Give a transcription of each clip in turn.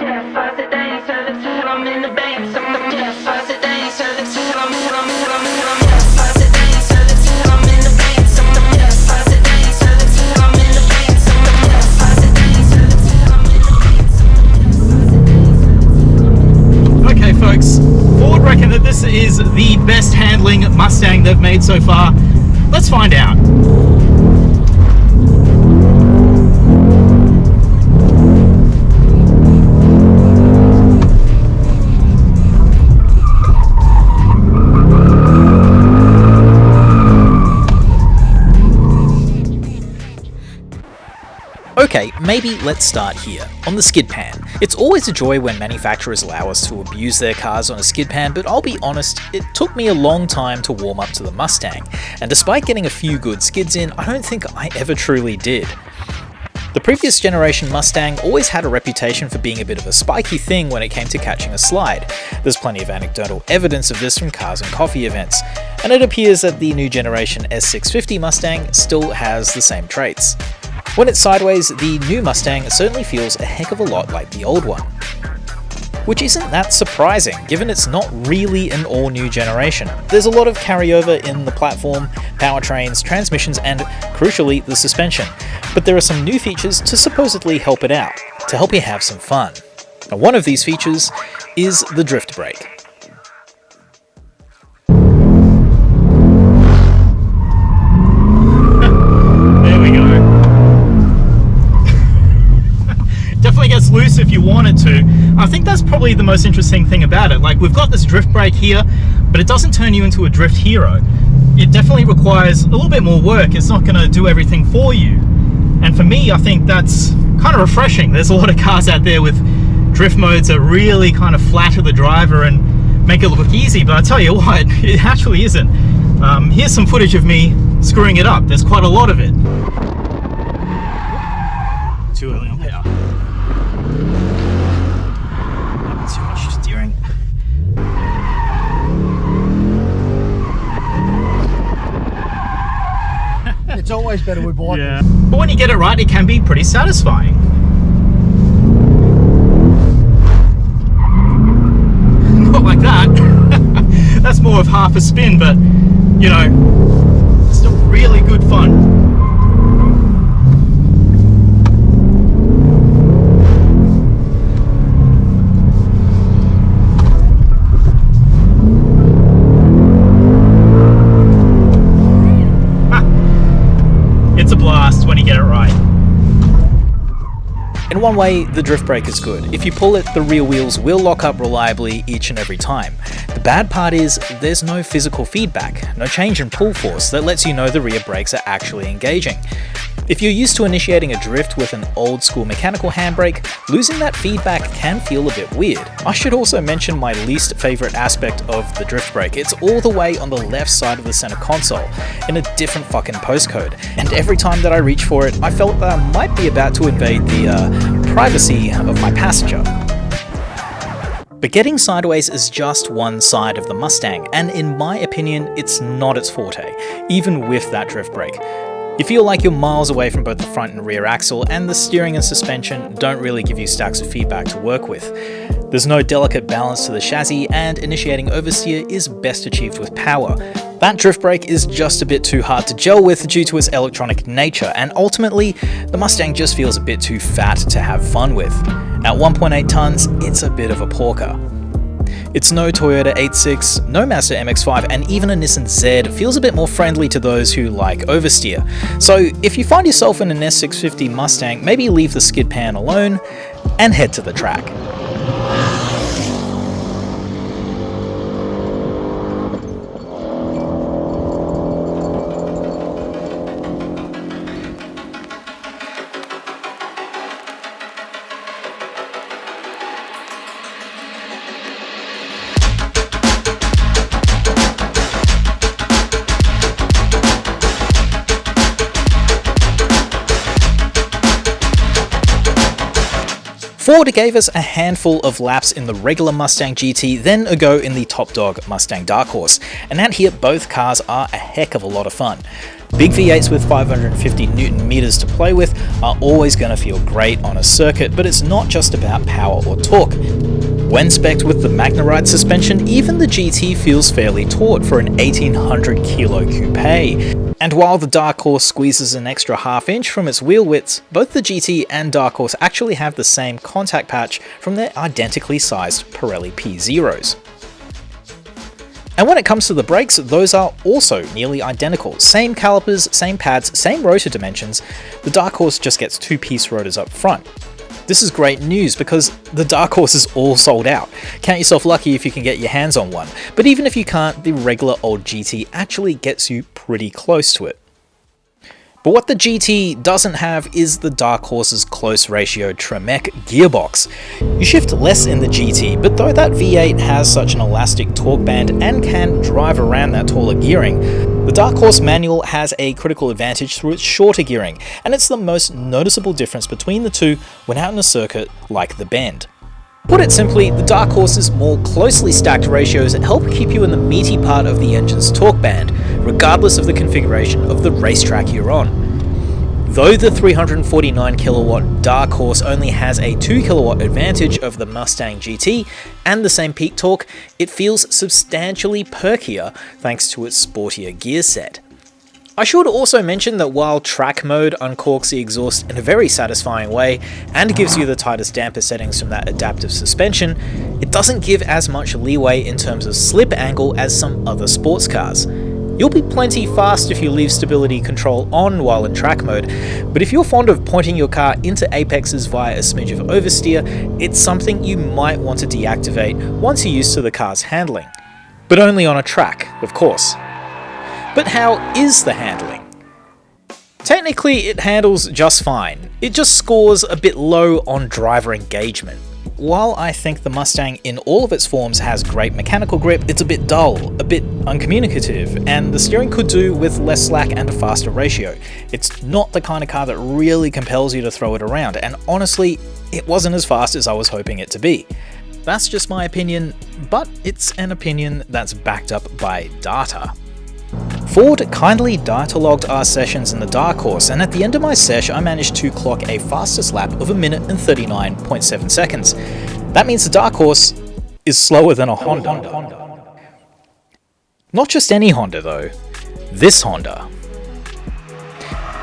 Okay folks, Ford reckon that this is the best handling Mustang they've made so far. Let's find out. Okay, maybe let's start here, on the skid pan. It's always a joy when manufacturers allow us to abuse their cars on a skid pan, but I'll be honest, it took me a long time to warm up to the Mustang, and despite getting a few good skids in, I don't think I ever truly did. The previous generation Mustang always had a reputation for being a bit of a spiky thing when it came to catching a slide. There's plenty of anecdotal evidence of this from cars and coffee events, and it appears that the new generation S650 Mustang still has the same traits. When it's sideways, the new Mustang certainly feels a heck of a lot like the old one. Which isn't that surprising, given it's not really an all-new generation. There's a lot of carryover in the platform, powertrains, transmissions, and, crucially, the suspension. But there are some new features to supposedly help it out, to help you have some fun. And one of these features is the drift brake. Gets loose if you want it to. I think that's probably the most interesting thing about it. Like, we've got this drift brake here, but it doesn't turn you into a drift hero. It definitely requires a little bit more work. It's not going to do everything for you. And for me, I think that's kind of refreshing. There's a lot of cars out there with drift modes that really kind of flatter the driver and make it look easy, but I tell you what, it actually isn't. Here's some footage of me screwing it up. There's quite a lot of it. Too early on power. Too much steering. It's always better with bike. Yeah. But when you get it right, it can be pretty satisfying. Not like that. That's more of half a spin, but you know, still really good fun. When you get it right. In one way, the drift brake is good. If you pull it, the rear wheels will lock up reliably each and every time. The bad part is there's no physical feedback, no change in pull force that lets you know the rear brakes are actually engaging. If you're used to initiating a drift with an old school mechanical handbrake, losing that feedback can feel a bit weird. I should also mention my least favorite aspect of the drift brake. It's all the way on the left side of the center console, in a different fucking postcode. And every time that I reach for it, I felt that I might be about to invade the privacy of my passenger. But getting sideways is just one side of the Mustang, and in my opinion, it's not its forte, even with that drift brake. You feel like you're miles away from both the front and rear axle, and the steering and suspension don't really give you stacks of feedback to work with. There's no delicate balance to the chassis, and initiating oversteer is best achieved with power. That drift brake is just a bit too hard to gel with due to its electronic nature, and ultimately, the Mustang just feels a bit too fat to have fun with. At 1.8 tons, it's a bit of a porker. It's no Toyota 86, no Mazda MX-5, and even a Nissan Z feels a bit more friendly to those who like oversteer. So if you find yourself in an S650 Mustang, maybe leave the skid pan alone and head to the track. Ford gave us a handful of laps in the regular Mustang GT, then a go in the top dog Mustang Dark Horse, and out here both cars are a heck of a lot of fun. Big V8s with 550 Newton meters to play with are always going to feel great on a circuit, but it's not just about power or torque. When spec'd with the Magnerite suspension, even the GT feels fairly taut for an 1800 kilo coupe. And while the Dark Horse squeezes an extra half inch from its wheel widths, both the GT and Dark Horse actually have the same contact patch from their identically sized Pirelli P0s. And when it comes to the brakes, those are also nearly identical. Same calipers, same pads, same rotor dimensions. The Dark Horse just gets two-piece rotors up front. This is great news because the Dark Horse is all sold out. Count yourself lucky if you can get your hands on one. But even if you can't, the regular old GT actually gets you pretty close to it. But what the GT doesn't have is the Dark Horse's close ratio Tremec gearbox. You shift less in the GT, but though that V8 has such an elastic torque band and can drive around that taller gearing, the Dark Horse manual has a critical advantage through its shorter gearing, and it's the most noticeable difference between the two when out in a circuit like the Bend. Put it simply, the Dark Horse's more closely stacked ratios help keep you in the meaty part of the engine's torque band, regardless of the configuration of the racetrack you're on. Though the 349 kilowatt Dark Horse only has a 2 kilowatt advantage of the Mustang GT and the same peak torque, it feels substantially perkier thanks to its sportier gear set. I should also mention that while track mode uncorks the exhaust in a very satisfying way and gives you the tightest damper settings from that adaptive suspension, it doesn't give as much leeway in terms of slip angle as some other sports cars. You'll be plenty fast if you leave stability control on while in track mode, but if you're fond of pointing your car into apexes via a smidge of oversteer, it's something you might want to deactivate once you're used to the car's handling. But only on a track, of course. But how is the handling? Technically, it handles just fine. It just scores a bit low on driver engagement. While I think the Mustang in all of its forms has great mechanical grip, it's a bit dull, a bit uncommunicative, and the steering could do with less slack and a faster ratio. It's not the kind of car that really compels you to throw it around, and honestly, it wasn't as fast as I was hoping it to be. That's just my opinion, but it's an opinion that's backed up by data. Ford kindly data-logged our sessions in the Dark Horse, and at the end of my sesh I managed to clock a fastest lap of 1 minute and 39.7 seconds. That means the Dark Horse is slower than a Honda. Not just any Honda though, this Honda.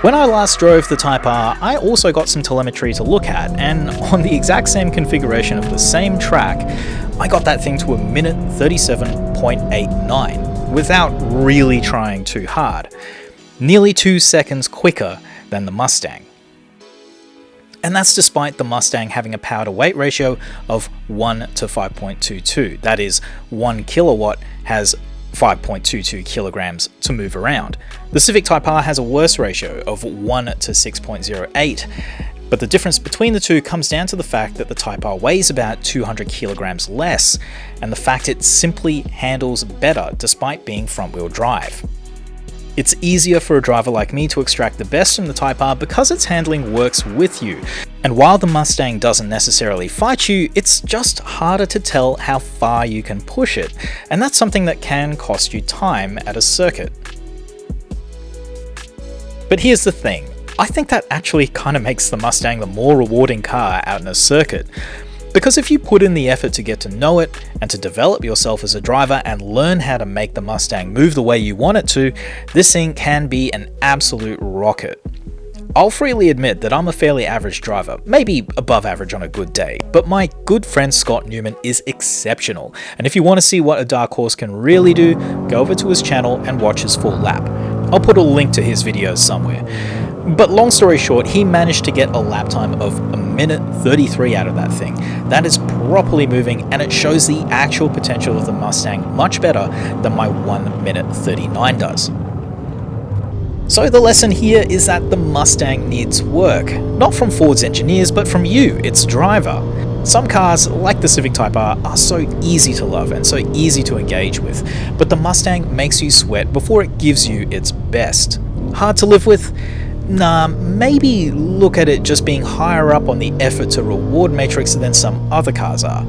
When I last drove the Type R, I also got some telemetry to look at, and on the exact same configuration of the same track, I got that thing to 1 minute 37.89. Without really trying too hard. Nearly 2 seconds quicker than the Mustang. And that's despite the Mustang having a power to weight ratio of 1 to 5.22. That is, 1 kilowatt has 5.22 kilograms to move around. The Civic Type R has a worse ratio of 1 to 6.08. But the difference between the two comes down to the fact that the Type R weighs about 200 kilograms less, and the fact it simply handles better despite being front-wheel drive. It's easier for a driver like me to extract the best from the Type R because its handling works with you, and while the Mustang doesn't necessarily fight you, it's just harder to tell how far you can push it, and that's something that can cost you time at a circuit. But here's the thing. I think that actually kind of makes the Mustang the more rewarding car out in a circuit. Because if you put in the effort to get to know it, and to develop yourself as a driver and learn how to make the Mustang move the way you want it to, this thing can be an absolute rocket. I'll freely admit that I'm a fairly average driver, maybe above average on a good day, but my good friend Scott Newman is exceptional, and if you want to see what a Dark Horse can really do, go over to his channel and watch his full lap. I'll put a link to his videos somewhere. But long story short, he managed to get a lap time of 1 minute 33 out of that thing. That is properly moving, and it shows the actual potential of the Mustang much better than my 1 minute 39 does. So the lesson here is that the Mustang needs work, not from Ford's engineers, but from you, its driver. Some cars, like the Civic Type R, are so easy to love and so easy to engage with, but the Mustang makes you sweat before it gives you its best. Hard to live with? Nah, maybe look at it just being higher up on the effort to reward matrix than some other cars are.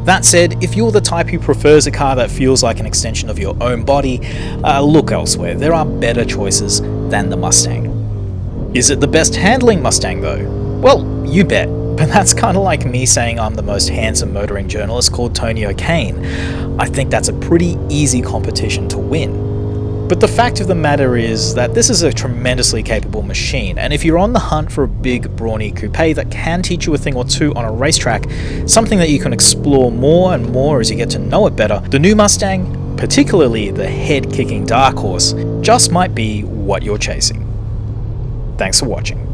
That said, if you're the type who prefers a car that feels like an extension of your own body, look elsewhere. There are better choices than the Mustang. Is it the best handling Mustang though? Well, you bet. But that's kind of like me saying I'm the most handsome motoring journalist called Tony O'Kane. I think that's a pretty easy competition to win. But the fact of the matter is that this is a tremendously capable machine, and if you're on the hunt for a big, brawny coupe that can teach you a thing or two on a racetrack, something that you can explore more and more as you get to know it better, the new Mustang, particularly the head-kicking dark horse, just might be what you're chasing. Thanks for watching.